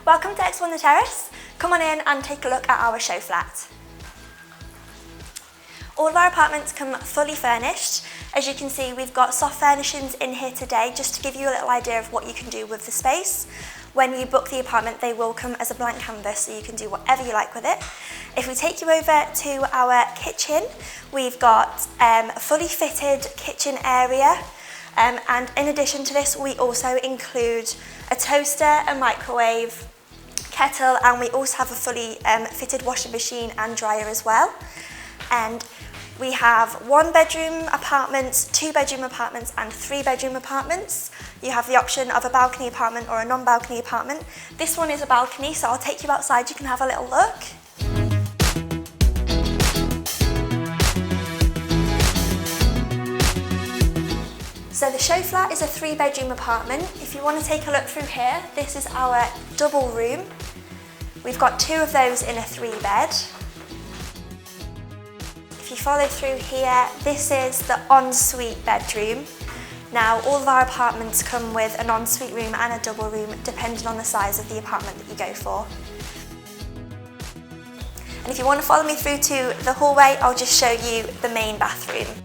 Welcome to Explore the Terrace. Come on in and take a look at our show flat. All of our apartments come fully furnished. As you can see, we've got soft furnishings in here today just to give you a little idea of what you can do with the space. When you book the apartment, they will come as a blank canvas so you can do whatever you like with it. If we take you over to our kitchen, we've got a fully fitted kitchen area. And in addition to this, we also include a toaster, a microwave, kettle, and we also have a fully fitted washing machine and dryer as well. And we have 1-bedroom apartments, 2-bedroom apartments and 3-bedroom apartments. You have the option of a balcony apartment or a non-balcony apartment. This one is a balcony, so I'll take you outside, you can have a little look. So the show flat is a 3-bedroom apartment. If you want to take a look through here, this is our double room. We've got 2 of those in a 3-bed. If you follow through here, this is the ensuite bedroom. Now, all of our apartments come with an ensuite room and a double room, depending on the size of the apartment that you go for. And if you want to follow me through to the hallway, I'll just show you the main bathroom.